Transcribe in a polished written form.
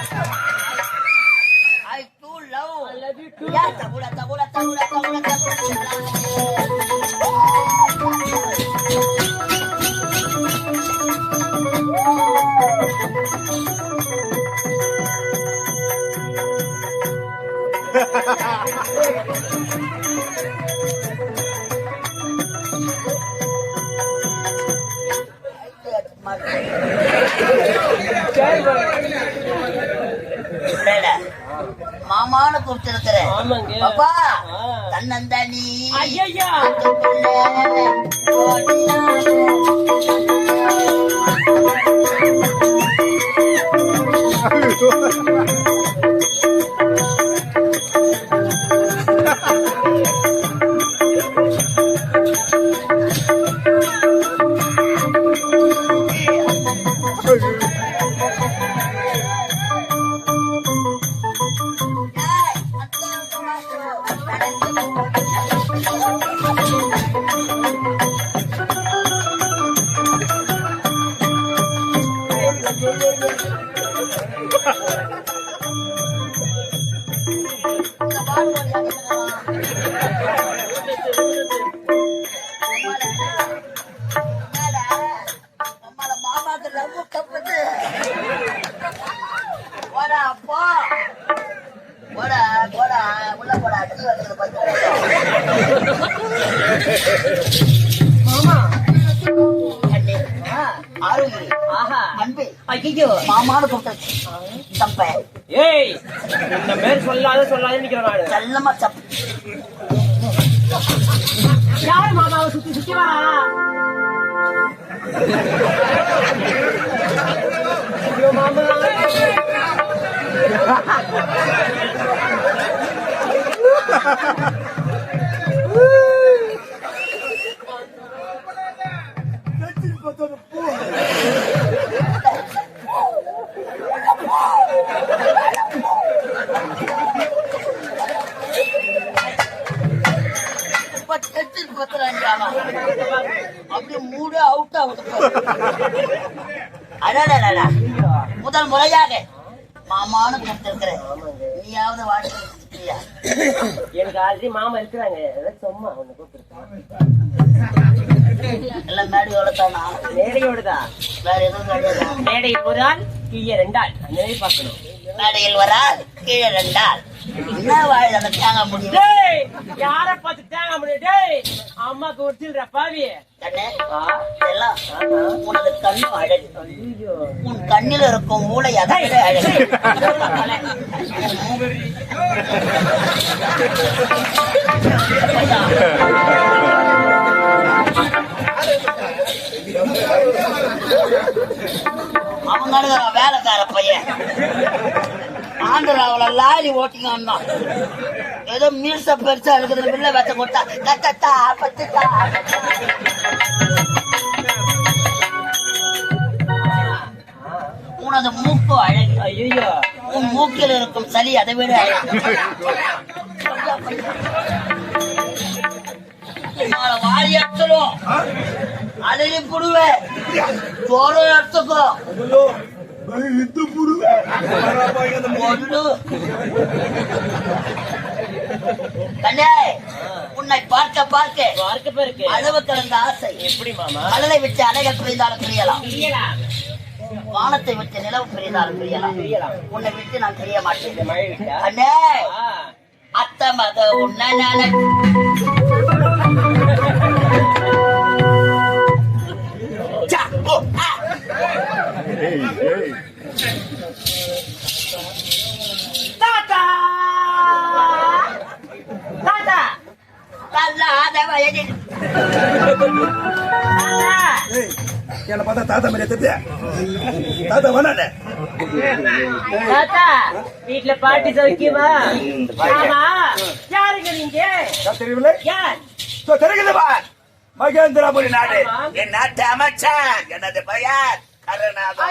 I too love. I love you too. Yeah, tabula, tabula, tabula, tabula, tabula. மாமான்னு கூப்பிட்டு பாப்பா தன்னந்தானி மாமான்னு கூப்பிட்டு ஏய் இந்த பேர் சொல்லாத நிக்கிறேன் செல்லமா சப் யாரு மாமாவை சுத்தி சுத்தி வரா மாமா அப்படி மூடு அவுட் ஆகுது. அடடா முதல் முறையாக மாமான்னு கூப்பிட்டு நீயாவது வாழ்க்கையா? எனக்கு ஆல்ரெடி மாமா இருக்கிறாங்க. சும்மா ஒண்ணு கூப்பிட்டு எல்லாம் மேடையோட தானா? மேடையோடுதான். வேற எதுவும் கிடையாது. மேடையில் ஒரு ஆள் கீழே 2 ஆள் அந்த மாதிரி பார்க்கணும். மேடையில் ஒரு ஆள் கீழே 2 ஆள். என்ன வாயில் அந்த தேங்காய் முடியும்? யார பார்த்து தேங்காய் முடியும்? அம்மாக்கு ஒருத்தில்ற பாவி கண்ணே எல்லாம் உனது கண்ணு அழகு. உன் கண்ணில் இருக்கும் மூளை அதை விட அழகு. அவங்க வேலைக்கார பையன் ஆந்திராவுல லாரி ஓட்டிங்க ஏதோ மீல்ஸ பெருசா இருக்குது வில்ல வச்ச போட்டா கத்தா பத்துட்டா. உனது மூக்கு அழகு. ஐயோ உன் மூக்கில் இருக்கும் சளி அதை விட அழகு. வாரி எடுத்துரும் அழகி புடுவேன் சோறு எடுத்துக்கோ. கண்ணே உன்னை பார்க்க பார்க்க அளவு கலந்த ஆசை. எப்படி மாமா? கடலை விட்டு அலைகள் பிரிந்தாலும் பிரியலாம், வானத்தை விட்டு நிலவு பிரிந்தாலும் பிரியலாம். உன்னை விட்டு நான் தெரிய மாட்டேன். கண்ணே அத்த மத உன்னை என்ன பார்த்தா தாத்தா மேலே திட்டியா? தாத்தா வேணானே. தாத்தா வீட்டுல பாட்டி சௌக்கியமா? யாருங்க நீங்க? தெரியவில்லை? யார்? தெரியுதுப்பா, மகேந்திரபுரி நாடு என் நாட்டு அமைச்சர். எனது பெயர் கருணாகரன்.